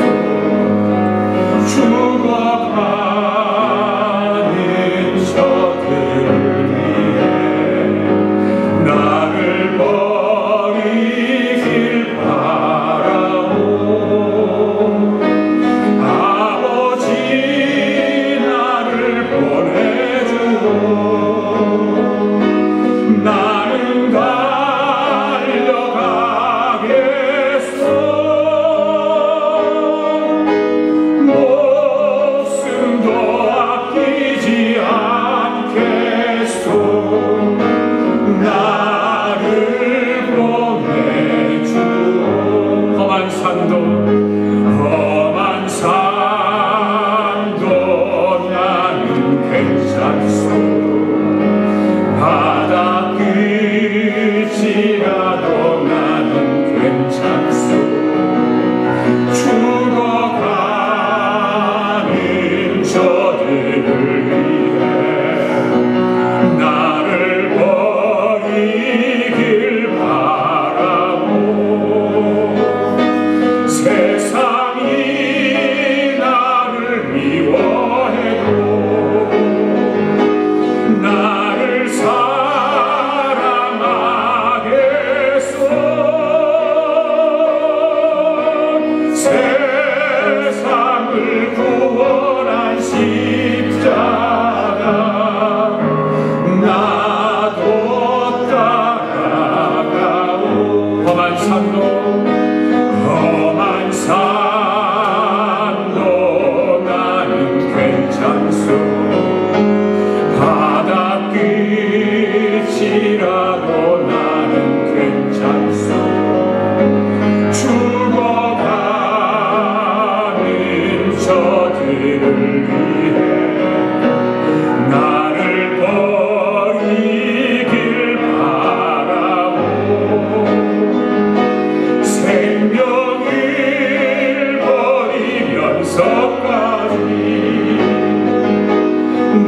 죽어가는 저들을 위해 나를 버리길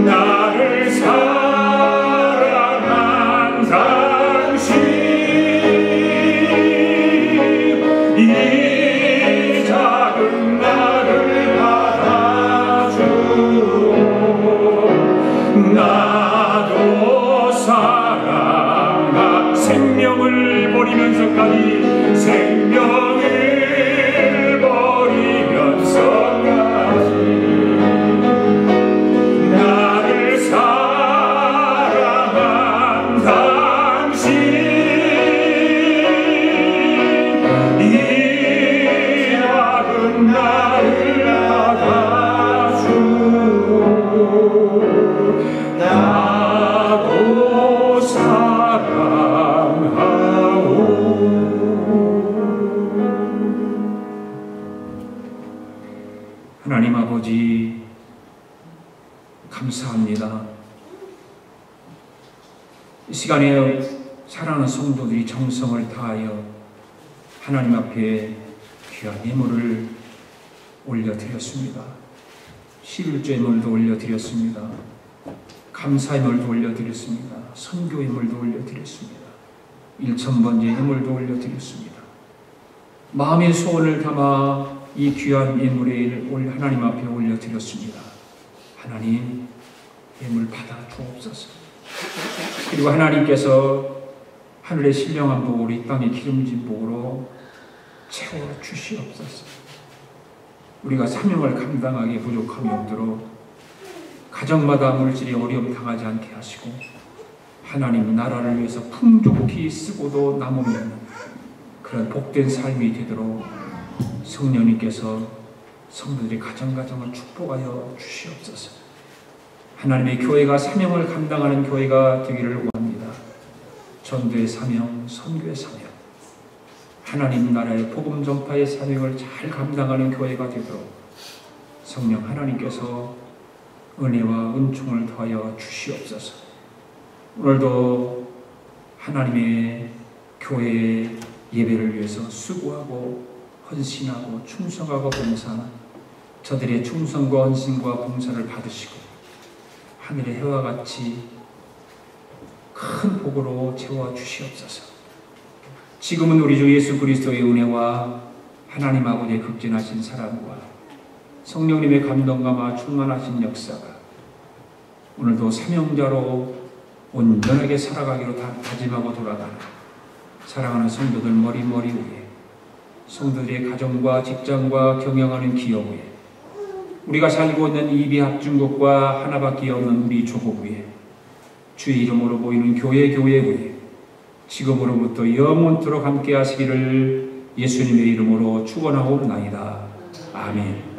나를 사랑한 당신 이 작은 나를 받아주오 나도 사랑하 생명을 버리면서까지 생명을 버리면서까지 나를 사랑한 당신 이 작은 나를 받아주오 나도 사랑하오. 하나님 아버지 감사합니다. 이 시간에 사랑하는 성도들이 정성을 다하여 하나님 앞에 귀한 예물을 올려드렸습니다. 11조 예물도 올려드렸습니다. 감사 예물도 올려드렸습니다. 선교 예물도 올려드렸습니다. 1,000번째 예물도 올려드렸습니다. 마음의 소원을 담아 이 귀한 예물을 하나님 앞에 올려드렸습니다. 하나님 예물 받아 주옵소서. 그리고 하나님께서 하늘의 신령한 복으로 이 땅의 기름진 복으로 채워 주시옵소서. 우리가 사명을 감당하기에 부족함이 없도록 가정마다 물질이 어려움 당하지 않게 하시고 하나님 나라를 위해서 풍족히 쓰고도 남으면 그런 복된 삶이 되도록 성령님께서 성도들의 가정가정을 축복하여 주시옵소서. 하나님의 교회가 사명을 감당하는 교회가 되기를 원합니다. 전도의 사명, 선교의 사명, 하나님 나라의 복음 전파의 사명을 잘 감당하는 교회가 되도록 성령 하나님께서 은혜와 은총을 더하여 주시옵소서. 오늘도 하나님의 교회의 예배를 위해서 수고하고 헌신하고 충성하고 봉사하는 저들의 충성과 헌신과 봉사를 받으시고 하늘의 해와 같이 큰 복으로 채워 주시옵소서. 지금은 우리 주 예수 그리스도의 은혜와 하나님 아버지의 극진하신 사랑과 성령님의 감동과 충만하신 역사가 오늘도 사명자로 온전하게 살아가기로 다짐하고 돌아가는 사랑하는 성도들 머리머리 위에, 성도들의 가정과 직장과 경영하는 기업 위에, 우리가 살고 있는 이비합중국과 하나밖에 없는 우리 조국 위에, 주의 이름으로 보이는 교회 위에 지금으로부터 영원토록 함께 하시기를 예수님의 이름으로 축원하옵나이다. 아멘.